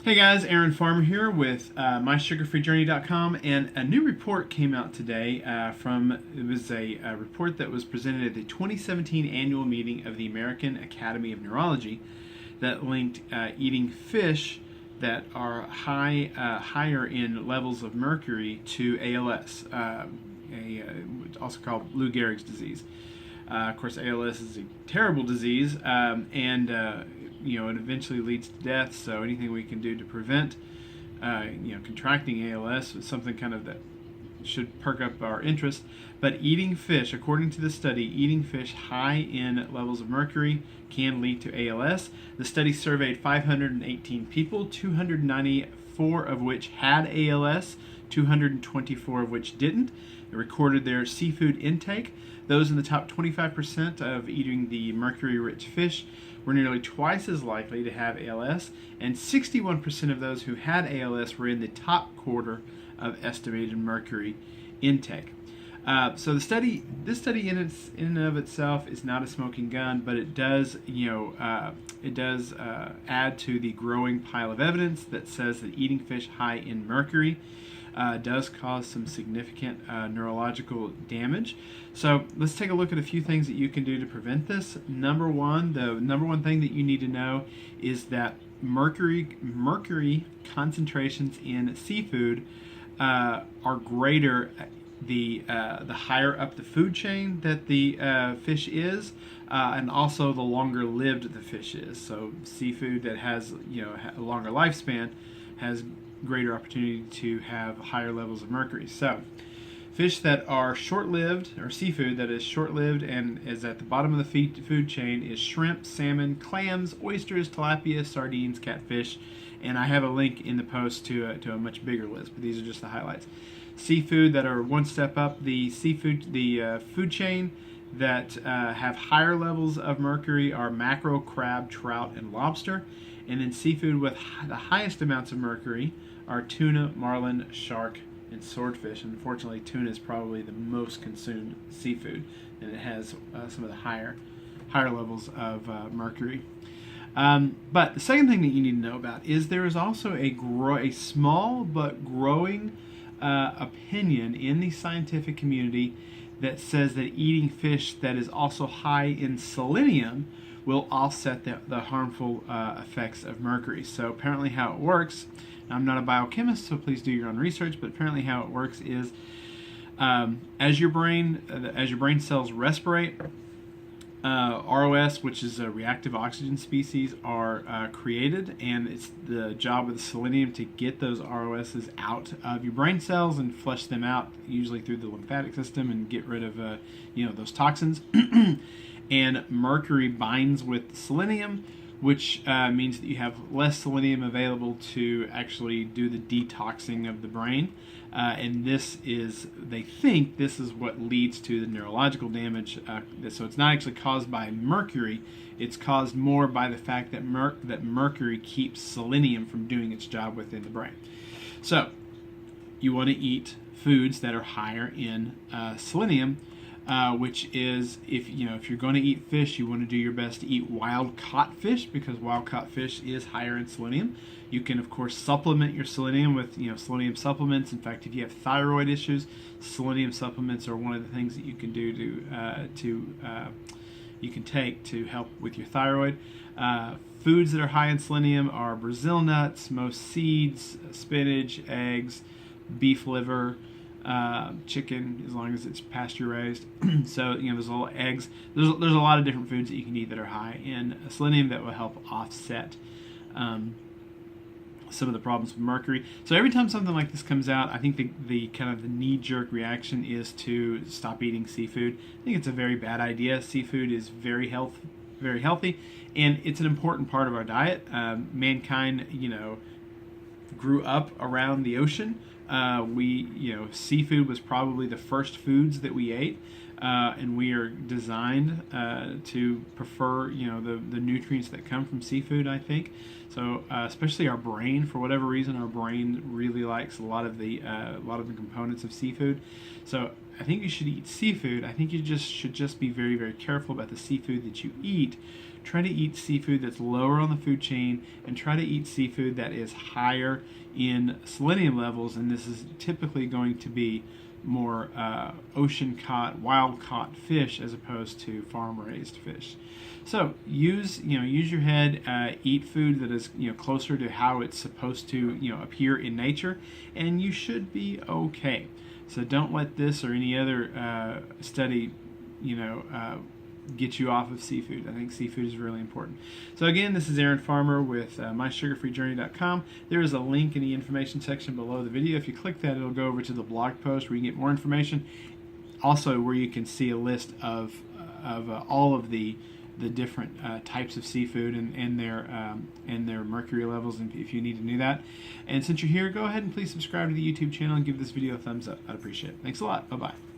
Hey guys, Aaron Farmer here with MySugarFreeJourney.com, and a new report came out today it was a report that was presented at the 2017 annual meeting of the American Academy of Neurology that linked eating fish that are higher in levels of mercury to ALS, also called Lou Gehrig's disease. Of course, ALS is a terrible disease, and it eventually leads to death. So anything we can do to prevent, contracting ALS is something kind of that should perk up our interest. But eating fish, according to the study, eating fish high in levels of mercury can lead to ALS. The study surveyed 518 people, 294 of which had ALS, 224 of which didn't. They recorded their seafood intake. Those in the top 25% of eating the mercury-rich fish were nearly twice as likely to have ALS, and 61% of those who had ALS were in the top quarter of estimated mercury intake. So this study in and of itself is not a smoking gun, but it does add to the growing pile of evidence that says that eating fish high in mercury does cause some significant neurological damage. So let's take a look at a few things that you can do to prevent this. The number one thing that you need to know is that mercury concentrations in seafood are greater the higher up the food chain that the fish is, and also the longer lived the fish is. So seafood that has a longer lifespan has greater opportunity to have higher levels of mercury. So fish that are short-lived, or seafood that is short-lived and is at the bottom of the food chain, is shrimp, salmon, clams, oysters, tilapia, sardines, catfish, and I have a link in the post to a much bigger list, but these are just the highlights. Seafood that are one step up the food chain that have higher levels of mercury are mackerel, crab, trout, and lobster. And then seafood with the highest amounts of mercury are tuna, marlin, shark, and swordfish. Unfortunately, tuna is probably the most consumed seafood, and it has some of the higher levels of mercury. But the second thing that you need to know about is there is also a small but growing opinion in the scientific community that says that eating fish that is also high in selenium will offset the harmful effects of mercury. So apparently how it works, I'm not a biochemist, so please do your own research, but apparently how it works is as your brain cells respirate, ROS, which is a reactive oxygen species, are created, and it's the job of the selenium to get those ROSs out of your brain cells and flush them out, usually through the lymphatic system, and get rid of those toxins. And mercury binds with selenium, which means that you have less selenium available to actually do the detoxing of the brain. And they think this is what leads to the neurological damage. So it's not actually caused by mercury, it's caused more by the fact that mercury keeps selenium from doing its job within the brain. So you want to eat foods that are higher in selenium, which is, if you're going to eat fish, you want to do your best to eat wild caught fish, because wild caught fish is higher in selenium. You can, of course, supplement your selenium with selenium supplements. In fact, if you have thyroid issues, selenium supplements are one of the things that you can do you can take to help with your thyroid. Foods that are high in selenium are Brazil nuts, most seeds, spinach, eggs, beef liver, chicken, as long as it's pasture raised. So there's a lot of eggs. There's a lot of different foods that you can eat that are high in selenium that will help offset some of the problems with mercury. So every time something like this comes out, I think the kind of the knee-jerk reaction is to stop eating seafood. I think it's a very bad idea. Seafood is very healthy, and it's an important part of our diet. Mankind, grew up around the ocean. Seafood was probably the first foods that we ate, and we are designed to prefer, the nutrients that come from seafood, I think. So, especially our brain, for whatever reason, our brain really likes a lot of the components of seafood. So, I think you should eat seafood. I think you should be very, very careful about the seafood that you eat, try to eat seafood that's lower on the food chain, and try to eat seafood that is higher in selenium levels, and this is typically going to be more ocean caught, wild caught fish as opposed to farm raised fish. So use your head, eat food that is closer to how it's supposed to appear in nature, and you should be okay. So don't let this or any other study get you off of seafood. I think seafood is really important. So again, this is Aaron Farmer with mysugarfreejourney.com. There is a link in the information section below the video. If you click that, it'll go over to the blog post where you can get more information. Also, where you can see a list of all of the different types of seafood and their mercury levels, and if you need to do that. And since you're here, go ahead and please subscribe to the YouTube channel and give this video a thumbs up. I'd appreciate it. Thanks a lot. Bye-bye.